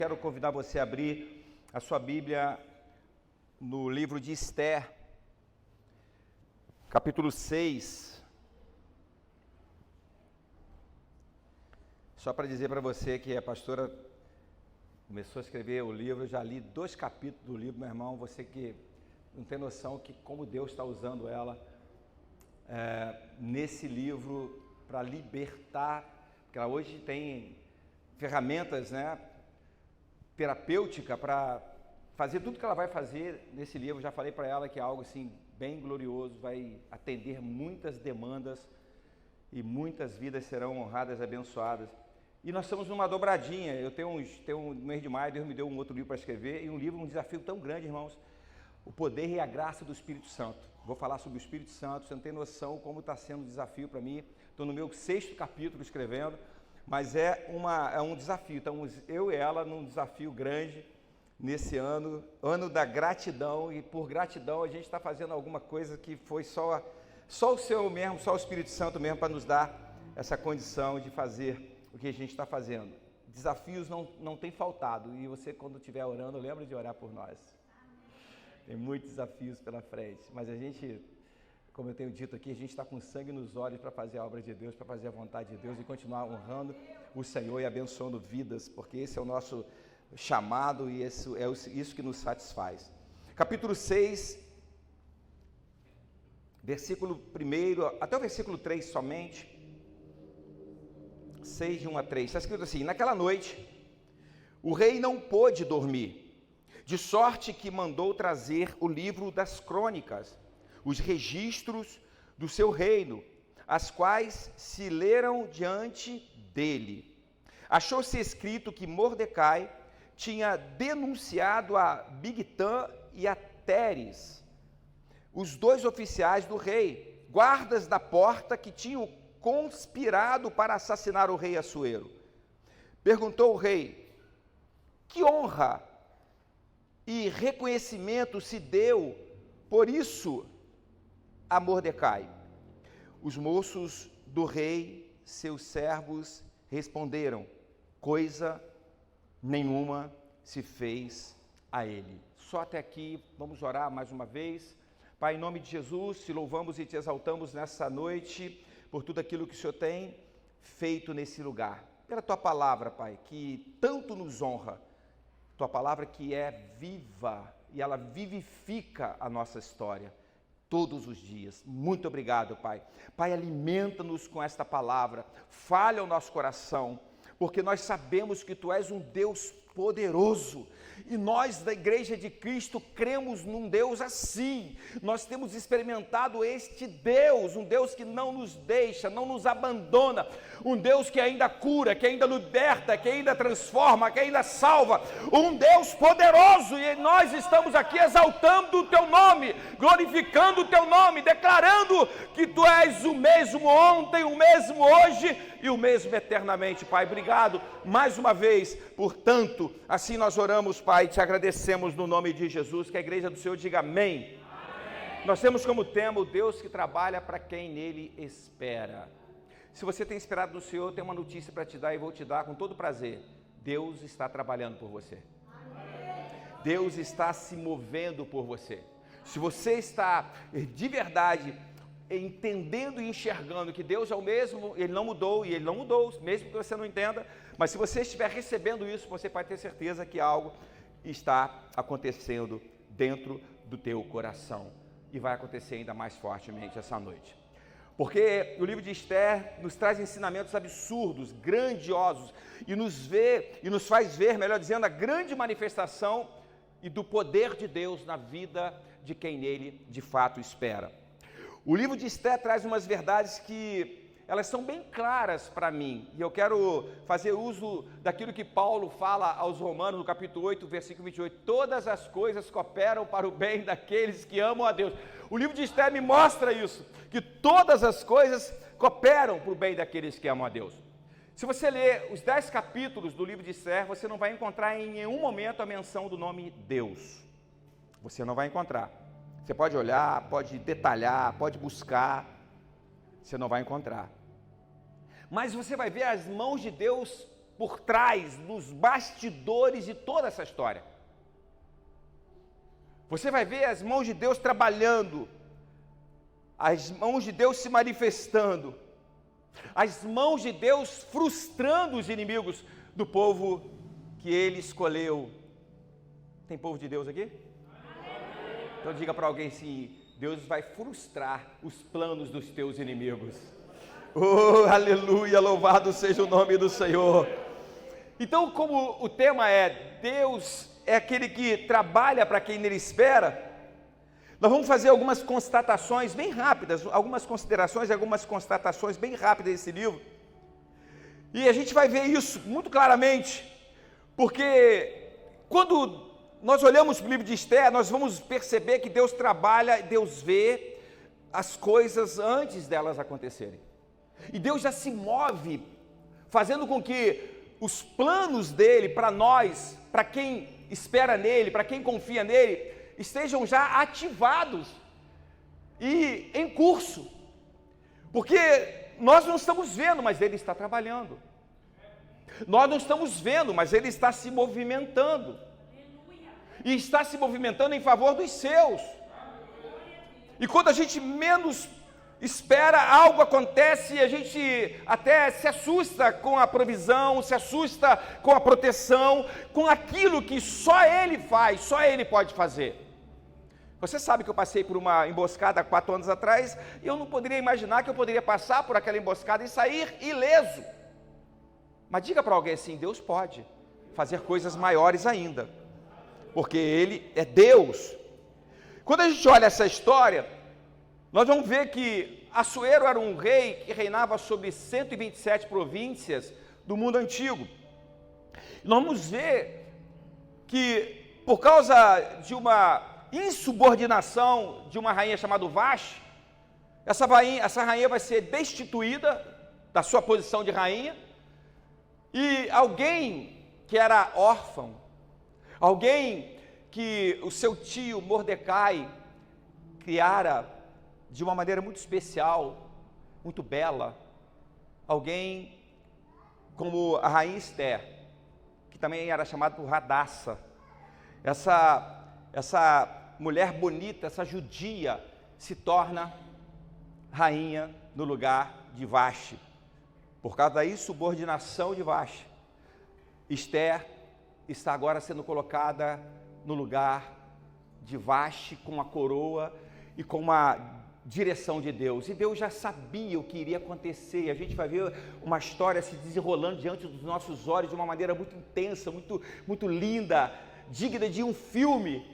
Quero convidar você a abrir a sua Bíblia no livro de Esther, capítulo 6. Só para dizer para você que a pastora começou a escrever o livro, eu já li 2 capítulos do livro, meu irmão. Você que não tem noção que como Deus está usando ela nesse livro para libertar, porque ela hoje tem ferramentas, terapêutica para fazer tudo que ela vai fazer nesse livro. Já falei para ela que é algo assim bem glorioso, vai atender muitas demandas e muitas vidas serão honradas, abençoadas. E nós estamos numa dobradinha. Eu tenho um mês de maio, Deus me deu um outro livro para escrever, e um desafio tão grande, irmãos, o poder e a graça do Espírito Santo. Vou falar sobre o Espírito Santo. Você não tem noção como está sendo um desafio para mim. Estou no meu 6º capítulo escrevendo, mas é um desafio. Então eu e ela num desafio grande nesse ano da gratidão, e por gratidão a gente está fazendo alguma coisa que foi só o Senhor mesmo, só o Espírito Santo mesmo para nos dar essa condição de fazer o que a gente está fazendo. Desafios não tem faltado, e você, quando estiver orando, lembra de orar por nós. Tem muitos desafios pela frente, mas a gente, como eu tenho dito aqui, a gente está com sangue nos olhos para fazer a obra de Deus, para fazer a vontade de Deus e continuar honrando o Senhor e abençoando vidas, porque esse é o nosso chamado e isso que nos satisfaz. Capítulo 6, versículo 1 até o versículo 3 somente, 6 de 1 a 3, está escrito assim: naquela noite o rei não pôde dormir, de sorte que mandou trazer o livro das crônicas, os registros do seu reino, as quais se leram diante dele. Achou-se escrito que Mordecai tinha denunciado a Bigtã e a Teres, os 2 oficiais do rei, guardas da porta, que tinham conspirado para assassinar o rei Assuero. Perguntou o rei: que honra e reconhecimento se deu por isso a Mordecai? Os moços do rei, seus servos, responderam: coisa nenhuma se fez a ele. Só até aqui. Vamos orar mais uma vez. Pai, em nome de Jesus, te louvamos e te exaltamos nessa noite por tudo aquilo que o Senhor tem feito nesse lugar, pela tua palavra, Pai, que tanto nos honra, tua palavra que é viva e ela vivifica a nossa história todos os dias. Muito obrigado, Pai. Pai, alimenta-nos com esta palavra, fale ao nosso coração, porque nós sabemos que Tu és um Deus poderoso, e nós da Igreja de Cristo cremos num Deus assim. Nós temos experimentado este Deus, um Deus que não nos deixa, não nos abandona, um Deus que ainda cura, que ainda liberta, que ainda transforma, que ainda salva, um Deus poderoso, e nós estamos aqui exaltando o Teu nome, glorificando o Teu nome, declarando que Tu és o mesmo ontem, o mesmo hoje e o mesmo eternamente. Pai, obrigado mais uma vez. Portanto, assim nós oramos, Pai, e te agradecemos no nome de Jesus. Que a igreja do Senhor diga amém. Amém. Nós temos como tema o Deus que trabalha para quem nele espera. Se você tem esperado no Senhor, eu tenho uma notícia para te dar e vou te dar com todo prazer. Deus está trabalhando por você. Amém. Deus está se movendo por você. Se você está de verdade entendendo e enxergando que Deus é o mesmo, Ele não mudou, e Ele não mudou, mesmo que você não entenda, mas se você estiver recebendo isso, você pode ter certeza que algo está acontecendo dentro do teu coração, e vai acontecer ainda mais fortemente essa noite, porque o livro de Esther nos traz ensinamentos absurdos, grandiosos, e nos faz ver, melhor dizendo, a grande manifestação e do poder de Deus na vida de quem nele de fato espera. O livro de Esther traz umas verdades que elas são bem claras para mim, e eu quero fazer uso daquilo que Paulo fala aos Romanos, no capítulo 8, versículo 28, todas as coisas cooperam para o bem daqueles que amam a Deus. O livro de Esther me mostra isso, que todas as coisas cooperam para o bem daqueles que amam a Deus. Se você ler os 10 capítulos do livro de Esther, você não vai encontrar em nenhum momento a menção do nome Deus, você não vai encontrar. Você pode olhar, pode detalhar, pode buscar, você não vai encontrar. Mas você vai ver as mãos de Deus por trás, nos bastidores de toda essa história. Você vai ver as mãos de Deus trabalhando, as mãos de Deus se manifestando, as mãos de Deus frustrando os inimigos do povo que Ele escolheu. Tem povo de Deus aqui? Então diga para alguém assim: Deus vai frustrar os planos dos teus inimigos. Oh, aleluia, louvado seja o nome do Senhor. Então, como o tema é Deus é aquele que trabalha para quem Ele espera, nós vamos fazer algumas constatações bem rápidas, algumas considerações e algumas constatações bem rápidas desse livro. E a gente vai ver isso muito claramente, porque quando nós olhamos para o livro de Esther, nós vamos perceber que Deus trabalha, Deus vê as coisas antes delas acontecerem. E Deus já se move, fazendo com que os planos dele para nós, para quem espera nele, para quem confia nele, estejam já ativados e em curso. Porque nós não estamos vendo, mas ele está trabalhando. Nós não estamos vendo, mas ele está se movimentando. E está se movimentando em favor dos seus. E quando a gente menos espera, algo acontece e a gente até se assusta com a provisão, se assusta com a proteção, com aquilo que só Ele faz, só Ele pode fazer. Você sabe que eu passei por uma emboscada há 4 anos atrás e eu não poderia imaginar que eu poderia passar por aquela emboscada e sair ileso. Mas diga para alguém assim: Deus pode fazer coisas maiores ainda, porque Ele é Deus. Quando a gente olha essa história, nós vamos ver que Assuero era um rei que reinava sobre 127 províncias do mundo antigo. Nós vamos ver que, por causa de uma insubordinação de uma rainha chamada Vaste, essa rainha vai ser destituída da sua posição de rainha, e alguém que era órfão, alguém que o seu tio Mordecai criara de uma maneira muito especial, muito bela, alguém como a rainha Esther, que também era chamada por Radassa, essa mulher bonita, essa judia, se torna rainha no lugar de Vaste. Por causa da insubordinação de Vaste, Esther está agora sendo colocada no lugar de Vaste, com a coroa e com uma direção de Deus. E Deus já sabia o que iria acontecer. A gente vai ver uma história se desenrolando diante dos nossos olhos de uma maneira muito intensa, muito linda, digna de um filme,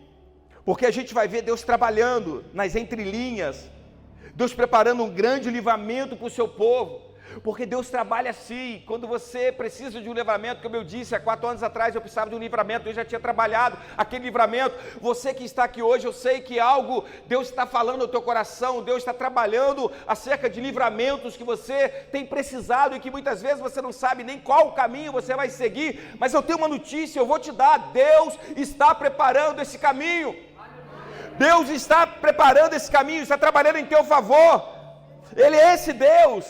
porque a gente vai ver Deus trabalhando nas entrelinhas, Deus preparando um grande livramento para o seu povo. Porque Deus trabalha assim. Quando você precisa de um livramento, como eu disse, há 4 anos atrás eu precisava de um livramento, Deus já tinha trabalhado aquele livramento. Você que está aqui hoje, eu sei que algo Deus está falando no teu coração, Deus está trabalhando acerca de livramentos que você tem precisado e que muitas vezes você não sabe nem qual caminho você vai seguir, mas eu tenho uma notícia, eu vou te dar: Deus está preparando esse caminho. Deus está preparando esse caminho, está trabalhando em teu favor. Ele é esse Deus.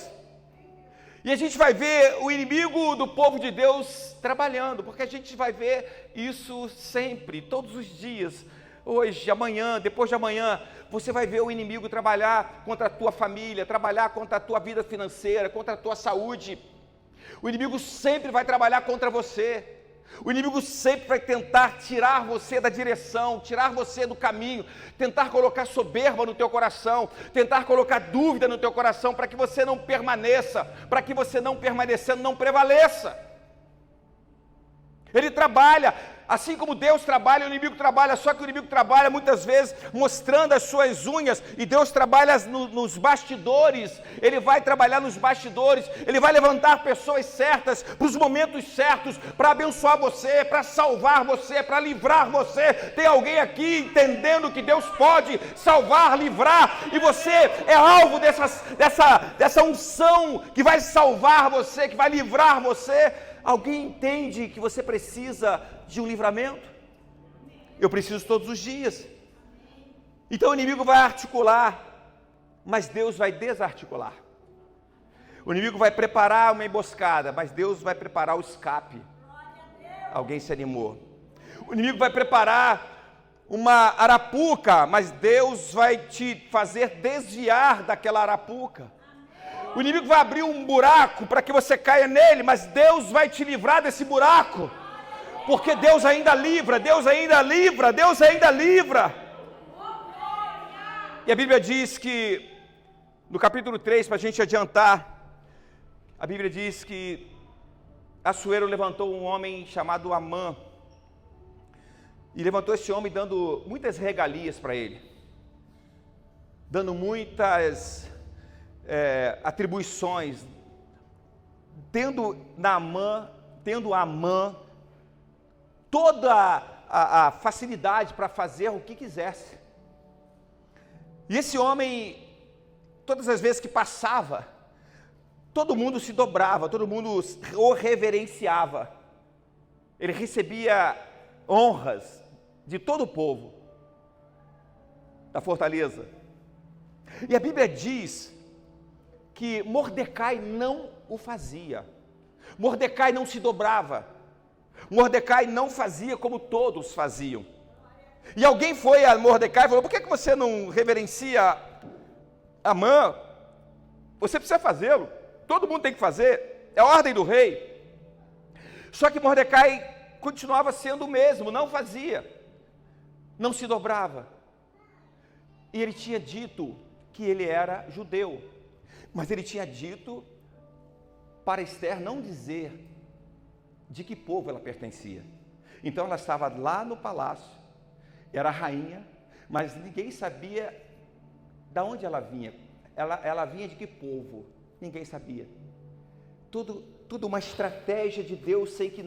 E a gente vai ver o inimigo do povo de Deus trabalhando, porque a gente vai ver isso sempre, todos os dias, hoje, amanhã, depois de amanhã, você vai ver o inimigo trabalhar contra a tua família, trabalhar contra a tua vida financeira, contra a tua saúde. O inimigo sempre vai trabalhar contra você. O inimigo sempre vai tentar tirar você da direção, tirar você do caminho, tentar colocar soberba no teu coração, tentar colocar dúvida no teu coração, para que você não permaneça, para que você não permanecendo não prevaleça. Ele trabalha, assim como Deus trabalha, o inimigo trabalha, só que o inimigo trabalha muitas vezes mostrando as suas unhas, e Deus trabalha nos bastidores. Ele vai trabalhar nos bastidores, Ele vai levantar pessoas certas, para os momentos certos, para abençoar você, para salvar você, para livrar você. Tem alguém aqui entendendo que Deus pode salvar, livrar, e você é alvo dessa unção que vai salvar você, que vai livrar você. Alguém entende que você precisa de um livramento? Eu preciso todos os dias. Então o inimigo vai articular, mas Deus vai desarticular. O inimigo vai preparar uma emboscada, mas Deus vai preparar o escape. Alguém se animou. O inimigo vai preparar uma arapuca, mas Deus vai te fazer desviar daquela arapuca. O inimigo vai abrir um buraco para que você caia nele, mas Deus vai te livrar desse buraco. Porque Deus ainda livra, Deus ainda livra, Deus ainda livra. E a Bíblia diz que, no capítulo 3, para a gente adiantar, a Bíblia diz que Assuero levantou um homem chamado Amã. E levantou esse homem dando muitas regalias para ele. Dando muitas atribuições. Tendo Amã toda a facilidade para fazer o que quisesse. E esse homem, todas as vezes que passava, todo mundo se dobrava, todo mundo o reverenciava. Ele recebia honras de todo o povo da fortaleza. E a Bíblia diz que Mordecai não o fazia. Mordecai não se dobrava. Mordecai não fazia como todos faziam. E alguém foi a Mordecai e falou: por que você não reverencia Amã? Você precisa fazê-lo. Todo mundo tem que fazer. É a ordem do rei. Só que Mordecai continuava sendo o mesmo, não fazia. Não se dobrava. E ele tinha dito que ele era judeu. Mas ele tinha dito para Esther não dizer de que povo ela pertencia. Então ela estava lá no palácio, era rainha, mas ninguém sabia de onde ela vinha. Ela vinha de que povo? Ninguém sabia. Tudo uma estratégia de Deus. Sei que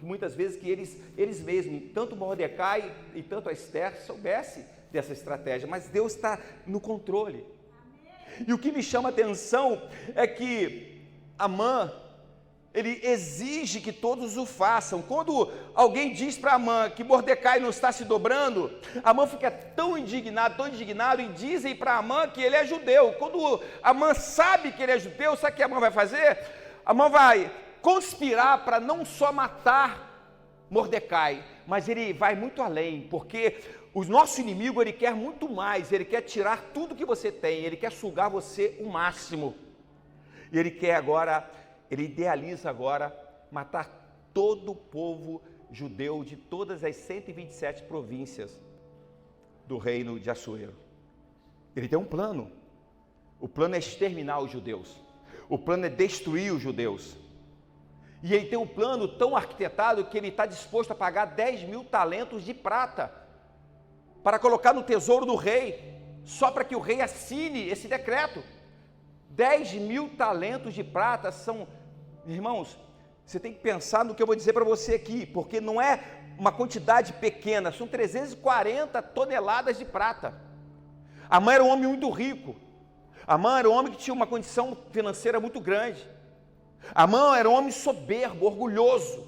muitas vezes que eles mesmos, tanto Mordecai e tanto a Esther, soubessem dessa estratégia, mas Deus está no controle. Amém. E o que me chama a atenção é que Amã, ele exige que todos o façam. Quando alguém diz para Amã que Mordecai não está se dobrando, Amã fica tão indignado, e dizem para Amã que ele é judeu. Quando Amã sabe que ele é judeu, sabe o que Amã vai fazer? Amã vai conspirar para não só matar Mordecai, mas ele vai muito além, porque o nosso inimigo, ele quer muito mais, ele quer tirar tudo que você tem, ele quer sugar você o máximo. E ele quer agora, ele idealiza agora matar todo o povo judeu de todas as 127 províncias do reino de Assuero. Ele tem um plano. O plano é exterminar os judeus. O plano é destruir os judeus. E ele tem um plano tão arquitetado que ele está disposto a pagar 10 mil talentos de prata para colocar no tesouro do rei, só para que o rei assine esse decreto. 10 mil talentos de prata são... Irmãos, você tem que pensar no que eu vou dizer para você aqui, porque não é uma quantidade pequena, são 340 toneladas de prata. Amã era um homem muito rico. Amã era um homem que tinha uma condição financeira muito grande. Amã era um homem soberbo, orgulhoso.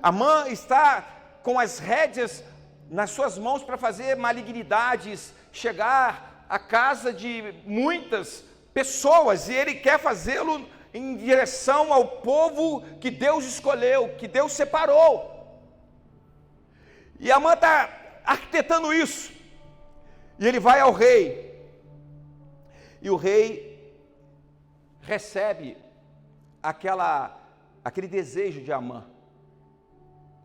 Amã está com as rédeas nas suas mãos para fazer malignidades, chegar à casa de muitas pessoas, e ele quer fazê-lo em direção ao povo que Deus escolheu, que Deus separou. E Amã está arquitetando isso. E ele vai ao rei. E o rei recebe aquele desejo de Amã.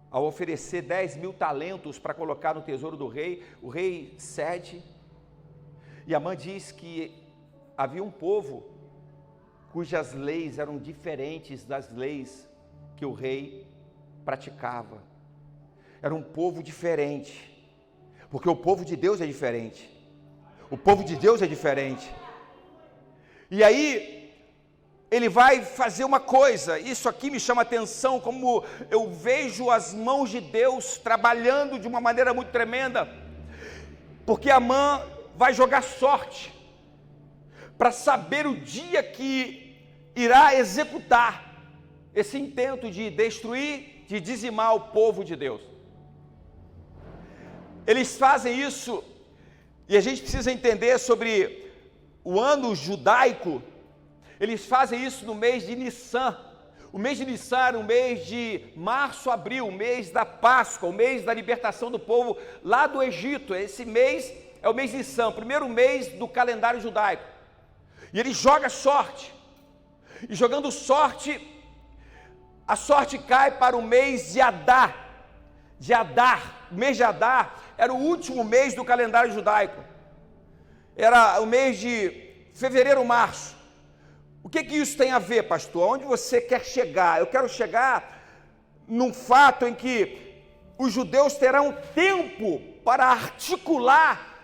Ao oferecer 10 mil talentos para colocar no tesouro do rei, o rei cede. E Amã diz que havia um povo cujas leis eram diferentes das leis que o rei praticava. Era um povo diferente, porque o povo de Deus é diferente. O povo de Deus é diferente. E aí, ele vai fazer uma coisa, isso aqui me chama a atenção, como eu vejo as mãos de Deus trabalhando de uma maneira muito tremenda, porque Amã vai jogar sorte, para saber o dia que irá executar esse intento de destruir, de dizimar o povo de Deus. Eles fazem isso, e a gente precisa entender sobre o ano judaico, Eles fazem isso no mês de Nissan. O mês de Nissan era o mês de março, abril, o mês da Páscoa, o mês da libertação do povo lá do Egito. Esse mês é o mês de Nissan, o primeiro mês do calendário judaico. E ele joga sorte. E jogando sorte, a sorte cai para o mês de Adar. O mês de Adar era o último mês do calendário judaico. Era o mês de fevereiro, março. O que isso tem a ver, pastor? Aonde você quer chegar? Eu quero chegar num fato em que os judeus terão tempo para articular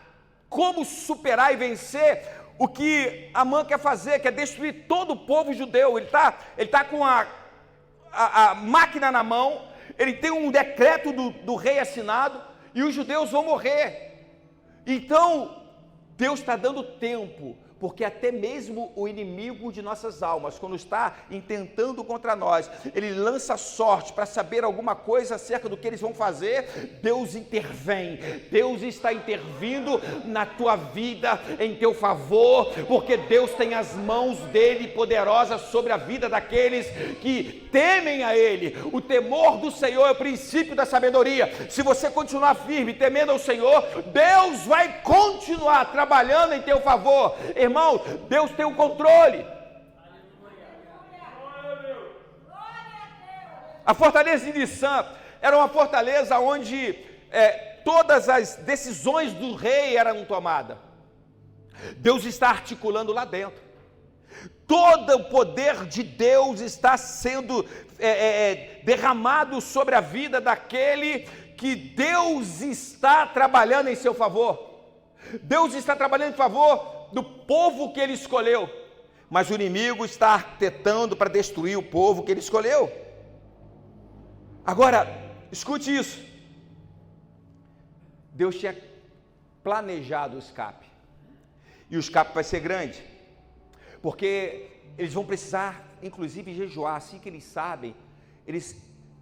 como superar e vencer o que Amã quer fazer, que é destruir todo o povo judeu. Ele tá com a máquina na mão, ele tem um decreto do rei assinado, e os judeus vão morrer. Então, Deus está dando tempo, porque até mesmo o inimigo de nossas almas, quando está intentando contra nós, ele lança sorte para saber alguma coisa acerca do que eles vão fazer. Deus intervém, Deus está intervindo na tua vida, em teu favor, porque Deus tem as mãos dele poderosas sobre a vida daqueles que temem a ele. O temor do Senhor é o princípio da sabedoria. Se você continuar firme, temendo ao Senhor, Deus vai continuar trabalhando em teu favor. Irmão, Deus tem o controle. A fortaleza de Nissan era uma fortaleza onde todas as decisões do rei eram tomadas. Deus está articulando lá dentro. Todo o poder de Deus está sendo derramado sobre a vida daquele que Deus está trabalhando em seu favor. Deus está trabalhando em favor do povo que ele escolheu, mas o inimigo está arquitetando para destruir o povo que ele escolheu. Agora, escute isso. Deus tinha planejado o escape, e o escape vai ser grande, porque eles vão precisar, inclusive, jejuar. Assim que eles sabem, eles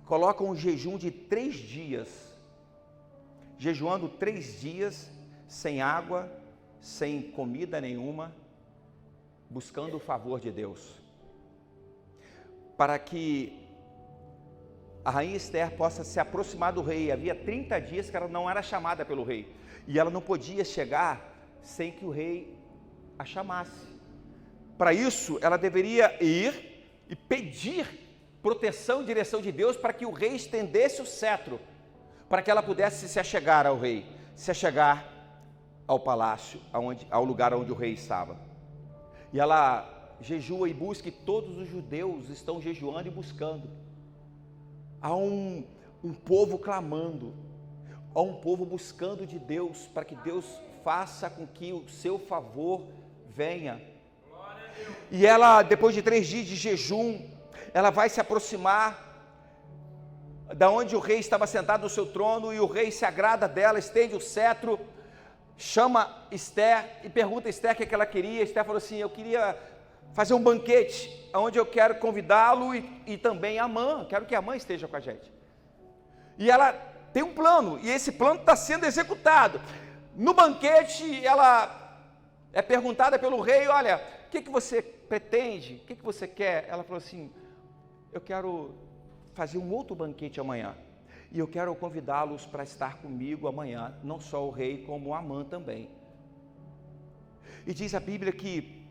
colocam um jejum de 3 dias, jejuando 3 dias, sem água, sem comida nenhuma, buscando o favor de Deus, para que a rainha Esther possa se aproximar do rei. Havia 30 dias que ela não era chamada pelo rei, e ela não podia chegar sem que o rei a chamasse. Para isso, ela deveria ir e pedir proteção e direção de Deus para que o rei estendesse o cetro, para que ela pudesse se achegar ao rei, se achegar ao palácio, ao lugar onde o rei estava. E ela jejua e busca, e todos os judeus estão jejuando e buscando. Há um povo clamando, há um povo buscando de Deus, para que Deus faça com que o seu favor venha. E ela, depois de 3 dias de jejum, ela vai se aproximar da onde o rei estava sentado no seu trono, e o rei se agrada dela, estende o cetro, chama Esther e pergunta a Esther o que ela queria. Esther falou assim: eu queria fazer um banquete, onde eu quero convidá-lo e também Amã, quero que Amã esteja com a gente. E ela tem um plano, e esse plano está sendo executado. No banquete, ela é perguntada pelo rei: olha, o que você pretende, o que você quer? Ela falou assim: eu quero fazer um outro banquete amanhã, e eu quero convidá-los para estar comigo amanhã, não só o rei, como Amã também. E diz a Bíblia que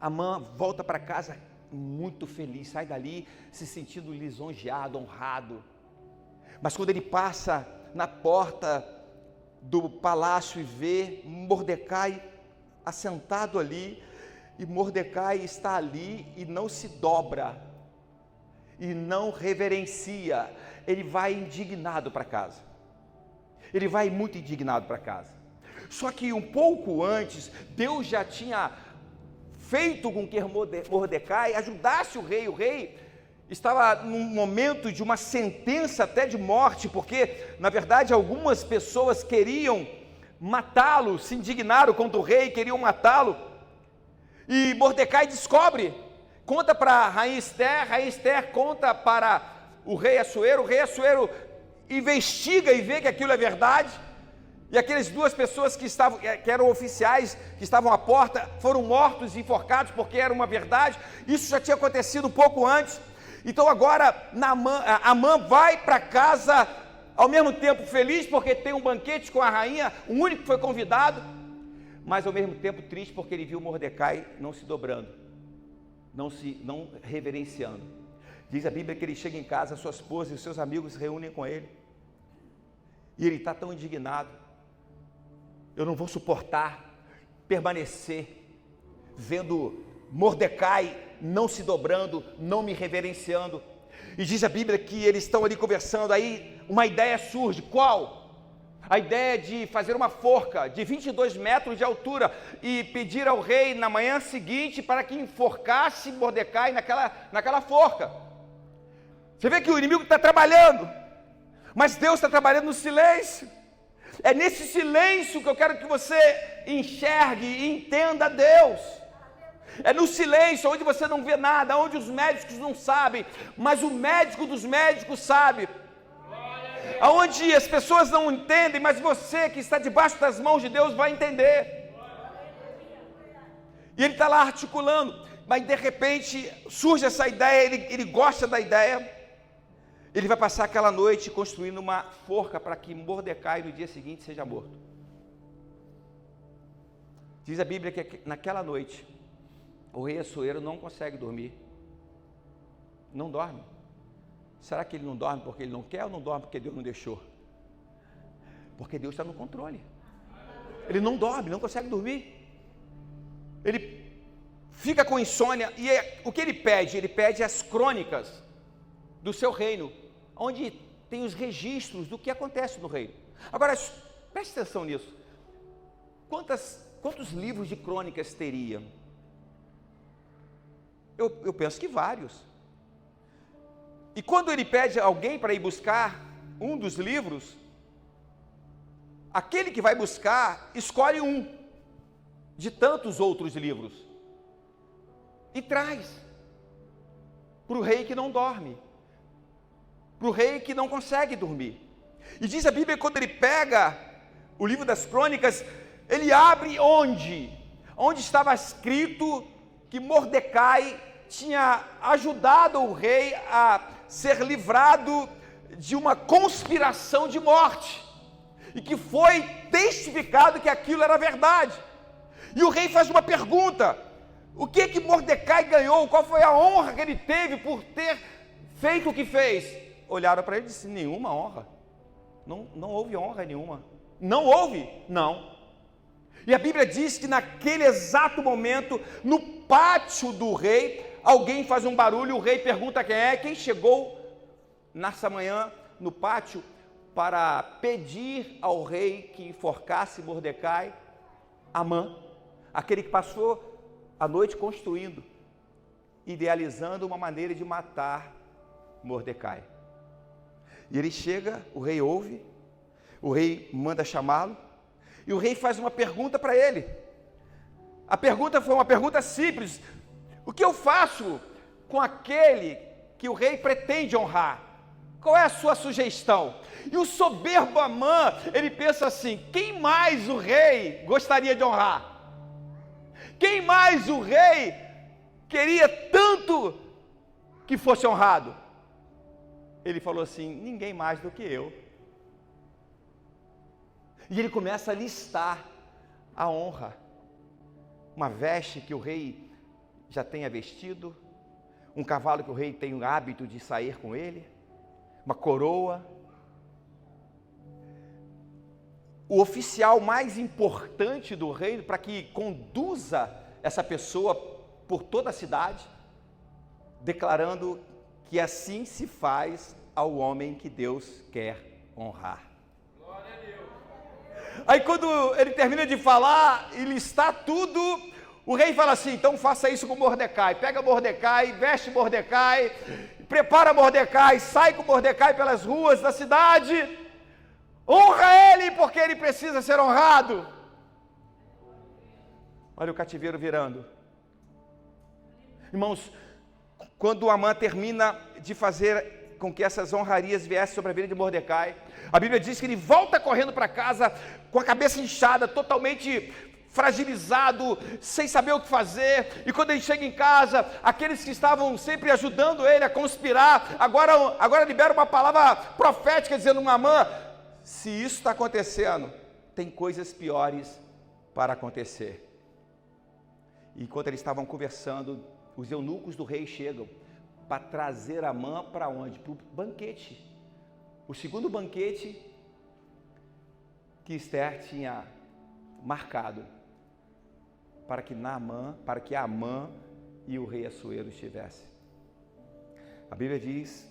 Amã volta para casa muito feliz, sai dali se sentindo lisonjeado, honrado. Mas quando ele passa na porta do palácio e vê Mordecai assentado ali, e Mordecai está ali e não se dobra, e não reverencia, ele vai indignado para casa. Ele vai muito indignado para casa. Só que um pouco antes, Deus já tinha feito com que Mordecai ajudasse o rei. O rei estava num momento de uma sentença até de morte, porque, na verdade, algumas pessoas queriam matá-lo, se indignaram contra o rei, queriam matá-lo. E Mordecai descobre, conta para a rainha Esther conta para o rei Assuero investiga e vê que aquilo é verdade, E aqueles duas pessoas que eram oficiais, que estavam à porta, foram mortos e enforcados, porque era uma verdade. Isso já tinha acontecido um pouco antes. Então agora Amã vai para casa, ao mesmo tempo feliz, porque tem um banquete com a rainha, o único que foi convidado, mas ao mesmo tempo triste, porque ele viu Mordecai não se dobrando, não reverenciando. Diz a Bíblia que ele chega em casa, sua esposa e os seus amigos se reúnem com ele, e ele está tão indignado. Eu não vou suportar permanecer vendo Mordecai não se dobrando, não me reverenciando. E diz a Bíblia que eles estão ali conversando, aí uma ideia surge. Qual? A ideia de fazer uma forca de 22 metros de altura e pedir ao rei na manhã seguinte para que enforcasse Mordecai naquela forca. Você vê que o inimigo está trabalhando, mas Deus está trabalhando no silêncio. É nesse silêncio que eu quero que você enxergue e entenda Deus. É no silêncio, onde você não vê nada, onde os médicos não sabem, mas o médico dos médicos sabe. Aonde as pessoas não entendem, mas você que está debaixo das mãos de Deus vai entender. E ele está lá articulando, mas de repente surge essa ideia, ele gosta da ideia. Ele vai passar aquela noite construindo uma forca para que Mordecai no dia seguinte seja morto. Diz a Bíblia que naquela noite o rei Assuero não consegue dormir. Não dorme. Será que ele não dorme porque ele não quer ou não dorme porque Deus não deixou? Porque Deus está no controle. Ele não dorme, não consegue dormir. Ele fica com insônia e o que ele pede? Ele pede as crônicas do seu reino, onde tem os registros do que acontece no reino. Agora, preste atenção nisso. Quantos livros de crônicas teria? Eu penso que vários. E quando ele pede alguém para ir buscar um dos livros, aquele que vai buscar escolhe um de tantos outros livros e traz para o rei que não dorme, para o rei que não consegue dormir. E diz a Bíblia que quando ele pega o livro das crônicas, ele abre onde estava escrito que Mordecai tinha ajudado o rei a ser livrado de uma conspiração de morte, e que foi testificado que aquilo era verdade. E o rei faz uma pergunta: o que Mordecai ganhou? Qual foi a honra que ele teve por ter feito o que fez? Olharam para ele e disseram: nenhuma honra, não houve honra nenhuma. Não houve? Não. E a Bíblia diz que naquele exato momento, no pátio do rei, alguém faz um barulho, o rei pergunta quem chegou nessa manhã no pátio para pedir ao rei que enforcasse Mordecai. Amã, aquele que passou a noite construindo, idealizando uma maneira de matar Mordecai. E ele chega, o rei ouve, o rei manda chamá-lo, e o rei faz uma pergunta para ele. A pergunta foi uma pergunta simples: o que eu faço com aquele que o rei pretende honrar? Qual é a sua sugestão? E o soberbo Amã, ele pensa assim: quem mais o rei gostaria de honrar? Quem mais o rei queria tanto que fosse honrado? Ele falou assim: ninguém mais do que eu. E ele começa a listar a honra. Uma veste que o rei já tenha vestido, um cavalo que o rei tem o hábito de sair com ele, uma coroa. O oficial mais importante do reino, para que conduza essa pessoa por toda a cidade, declarando que assim se faz ao homem que Deus quer honrar. Glória a Deus. Aí quando ele termina de falar e listar tudo, o rei fala assim: então faça isso com Mordecai. Pega Mordecai, veste Mordecai, prepara Mordecai, sai com Mordecai pelas ruas da cidade, honra ele porque ele precisa ser honrado. Olha o cativeiro virando. Irmãos, quando Amã termina de fazer com que essas honrarias viessem sobre a vida de Mordecai. A Bíblia diz que ele volta correndo para casa com a cabeça inchada, totalmente fragilizado, sem saber o que fazer. E quando ele chega em casa, aqueles que estavam sempre ajudando ele a conspirar, agora libera uma palavra profética dizendo: Naamã, se isso está acontecendo, tem coisas piores para acontecer. E enquanto eles estavam conversando, os eunucos do rei chegam para trazer Naamã para onde? Para o banquete. O segundo banquete que Esther tinha marcado para que Naamã e o rei Assuero estivessem. A Bíblia diz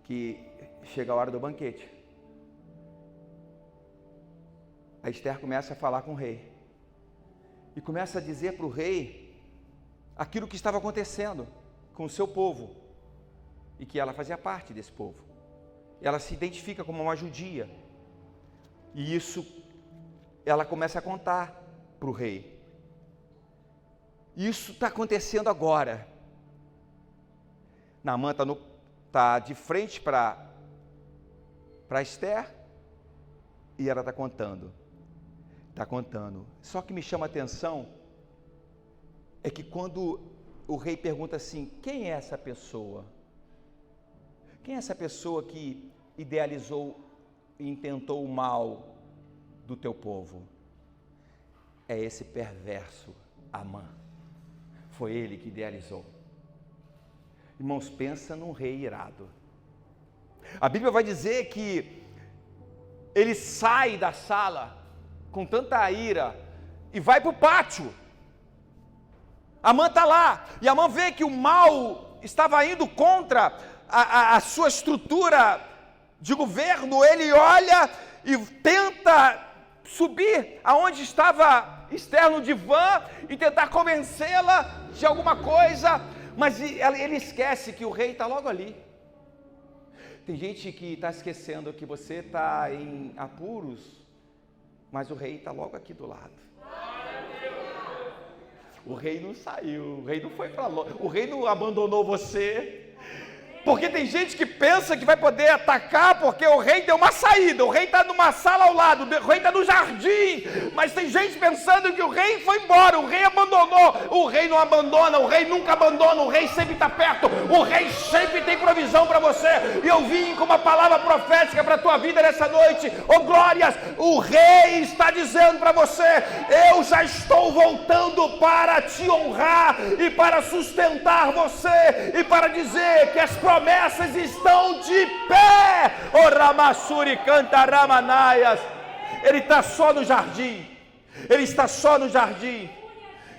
que chega a hora do banquete. A Esther começa a falar com o rei e começa a dizer para o rei aquilo que estava acontecendo com o seu povo, e que ela fazia parte desse povo. Ela se identifica como uma judia, e isso ela começa a contar para o rei. Isso está acontecendo agora. Naamã está de frente para Esther, e ela está contando. Só que me chama a atenção é que quando o rei pergunta assim: quem é essa pessoa? Quem é essa pessoa que idealizou e intentou o mal do teu povo? É esse perverso Amã. Foi ele que idealizou. Irmãos, pensa num rei irado. A Bíblia vai dizer que ele sai da sala com tanta ira e vai para o pátio. Amã está lá, e Amã vê que o mal estava indo contra a sua estrutura de governo. Ele olha e tenta subir aonde estava Esther no divã e tentar convencê-la de alguma coisa, mas ele esquece que o rei está logo ali. Tem gente que está esquecendo que você está em apuros, mas o rei está logo aqui do lado. O rei não saiu, o rei não foi para longe, o rei não abandonou você. Porque tem gente que pensa que vai poder atacar porque o rei deu uma saída, o rei está numa sala ao lado, o rei está no jardim, mas tem gente pensando que o rei foi embora, o rei abandonou. O rei não abandona, o rei nunca abandona, o rei sempre está perto, o rei sempre tem provisão para você. E eu vim com uma palavra profética para a tua vida nessa noite. Oh glórias, o rei está dizendo para você: eu já estou voltando para te honrar e para sustentar você e para dizer que as promessas estão de pé. O Ramassuri canta Ramanaias. Ele está só no jardim. Ele está só no jardim.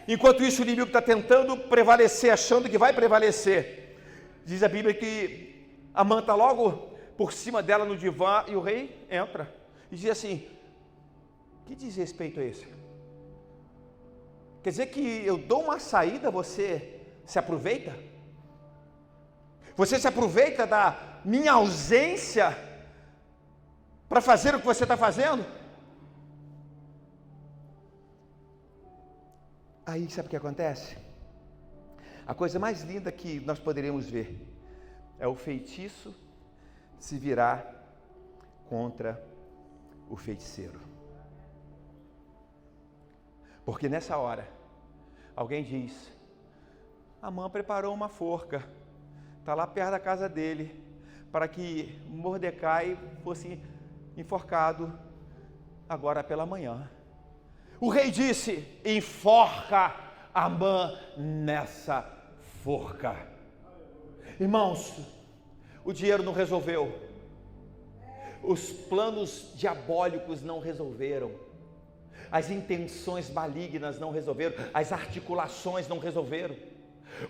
Enquanto isso, o inimigo está tentando prevalecer, achando que vai prevalecer. Diz a Bíblia que Amã está logo por cima dela no divã, e o rei entra e diz assim: que desrespeito é esse? Quer dizer que eu dou uma saída, você se aproveita? Você se aproveita da minha ausência para fazer o que você está fazendo? Aí sabe o que acontece? A coisa mais linda que nós poderíamos ver é o feitiço se virar contra o feiticeiro. Porque nessa hora, alguém diz: Amã preparou uma forca, está lá perto da casa dele, para que Mordecai fosse enforcado agora pela manhã. O rei disse: enforca Amã nessa forca. Irmãos, o dinheiro não resolveu, os planos diabólicos não resolveram, as intenções malignas não resolveram, as articulações não resolveram.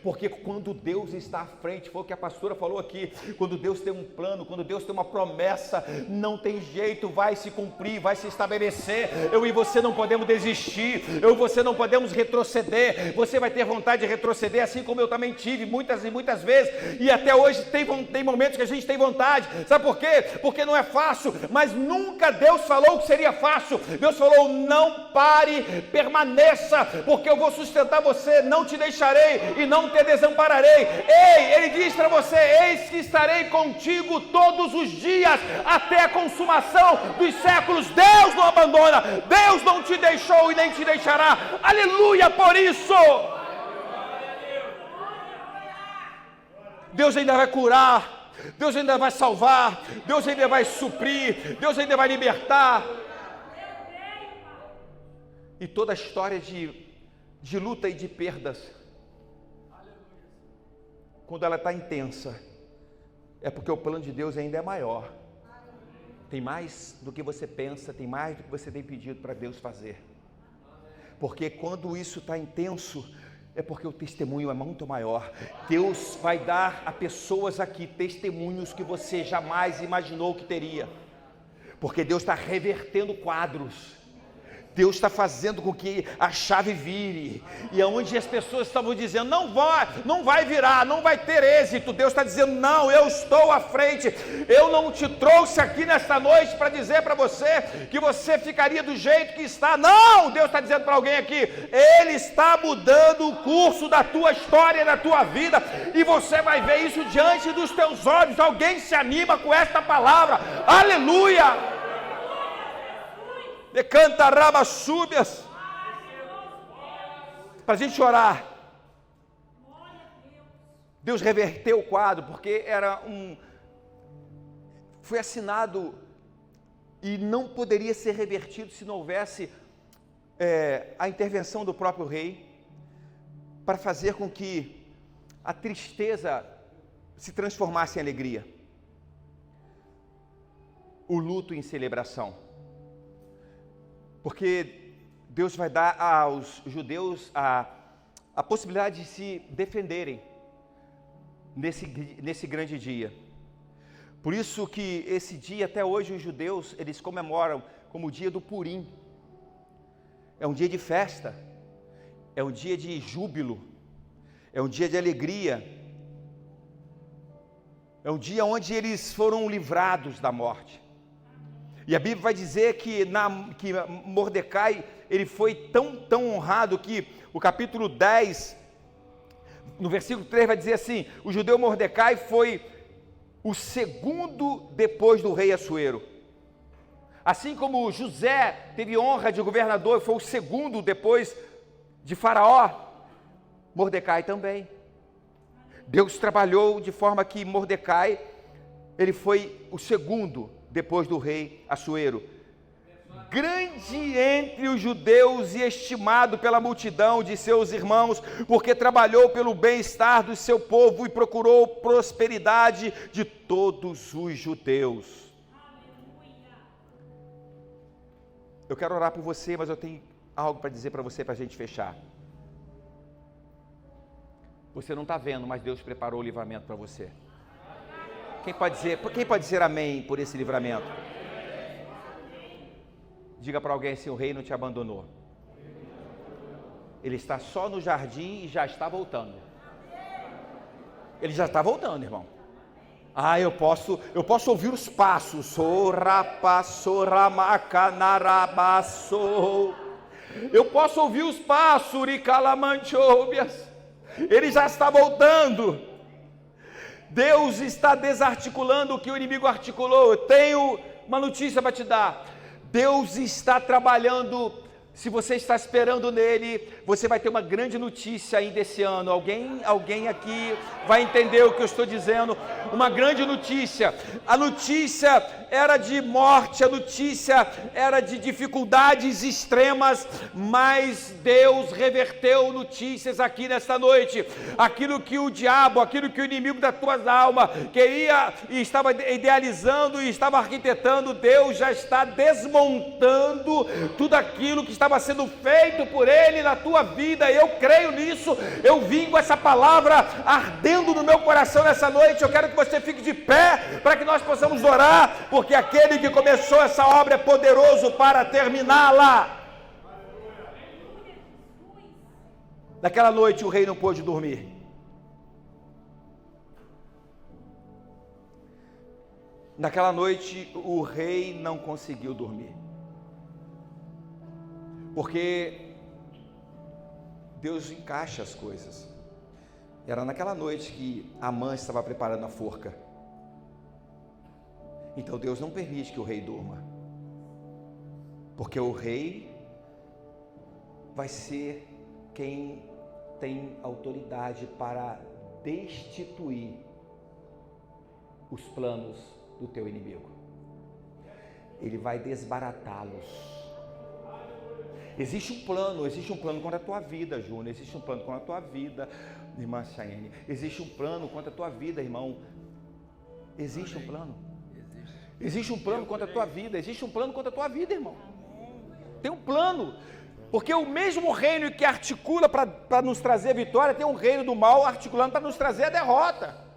Porque quando Deus está à frente, foi o que a pastora falou aqui, quando Deus tem um plano, quando Deus tem uma promessa, não tem jeito, vai se cumprir, vai se estabelecer. Eu e você não podemos desistir, eu e você não podemos retroceder. Você vai ter vontade de retroceder, assim como eu também tive muitas e muitas vezes, e até hoje tem momentos que a gente tem vontade. Sabe por quê? Porque não é fácil, mas nunca Deus falou que seria fácil. Deus falou: não pare, permaneça, porque eu vou sustentar você, não te deixarei e não te desampararei. Ei, ele diz para você: eis que estarei contigo todos os dias, até a consumação dos séculos. Deus não abandona, Deus não te deixou e nem te deixará. Aleluia por isso. Deus ainda vai curar, Deus ainda vai salvar, Deus ainda vai suprir, Deus ainda vai libertar. E toda a história de luta e de perdas, quando ela está intensa, é porque o plano de Deus ainda é maior. Tem mais do que você pensa, tem mais do que você tem pedido para Deus fazer. Porque quando isso está intenso, é porque o testemunho é muito maior. Deus vai dar a pessoas aqui testemunhos que você jamais imaginou que teria. Porque Deus está revertendo quadros. Deus está fazendo com que a chave vire. E aonde as pessoas estavam dizendo: não vai virar, não vai ter êxito, Deus está dizendo: não, eu estou à frente. Eu não te trouxe aqui nesta noite para dizer para você que você ficaria do jeito que está. Não, Deus está dizendo para alguém aqui: Ele está mudando o curso da tua história, da tua vida, e você vai ver isso diante dos teus olhos. Alguém se anima com esta palavra? Aleluia! Decanta rabassúbias, para a gente orar. Deus reverteu o quadro, porque foi assinado e não poderia ser revertido se não houvesse a intervenção do próprio rei, para fazer com que a tristeza se transformasse em alegria, o luto em celebração. Porque Deus vai dar aos judeus a possibilidade de se defenderem nesse grande dia. Por isso que esse dia, até hoje, os judeus, eles comemoram como o dia do Purim. É um dia de festa, é um dia de júbilo, é um dia de alegria, é um dia onde eles foram livrados da morte. E a Bíblia vai dizer que Mordecai, ele foi tão honrado que o capítulo 10, no versículo 3 vai dizer assim: o judeu Mordecai foi o segundo depois do rei Assuero. Assim como José teve honra de governador e foi o segundo depois de Faraó, Mordecai também. Deus trabalhou de forma que Mordecai, ele foi o segundo depois do rei Assuero. Grande entre os judeus e estimado pela multidão de seus irmãos, porque trabalhou pelo bem-estar do seu povo e procurou prosperidade de todos os judeus. Eu quero orar por você, mas eu tenho algo para dizer para você, para a gente fechar. Você não está vendo, mas Deus preparou o livramento para você. Quem pode dizer amém por esse livramento? Diga para alguém assim: o rei não te abandonou. Ele está só no jardim e já está voltando. Ele já está voltando, irmão. Eu posso ouvir os passos. Eu posso ouvir os passos. Ele já está voltando. Deus está desarticulando o que o inimigo articulou. Eu tenho uma notícia para te dar. Deus está trabalhando. Se você está esperando nele, você vai ter uma grande notícia ainda esse ano. Alguém aqui vai entender o que eu estou dizendo. Uma grande notícia. A notícia era de morte, a notícia era de dificuldades extremas, mas Deus reverteu notícias aqui nesta noite. Aquilo que o diabo, aquilo que o inimigo da tua alma queria e estava idealizando e estava arquitetando, Deus já está desmontando tudo aquilo que estava sendo feito por ele na tua vida. Eu creio nisso. Eu vim com essa palavra ardendo no meu coração nessa noite. Eu quero que você fique de pé para que nós possamos orar, porque aquele que começou essa obra é poderoso para terminá-la. Naquela noite o rei não pôde dormir. Naquela noite o rei não conseguiu dormir. Porque Deus encaixa as coisas. Era naquela noite que Amã estava preparando a forca. Então Deus não permite que o rei durma, porque o rei vai ser quem tem autoridade para destituir os planos do teu inimigo. Ele vai desbaratá-los. Existe um plano contra a tua vida, Júnior. Existe um plano contra a tua vida, irmã Chayenne. Existe um plano contra a tua vida, irmão. Existe um plano. Existe um plano contra a tua vida. Existe um plano contra a tua vida, irmão. Tem um plano. Porque o mesmo reino que articula para nos trazer vitória, tem um reino do mal articulando para nos trazer a derrota.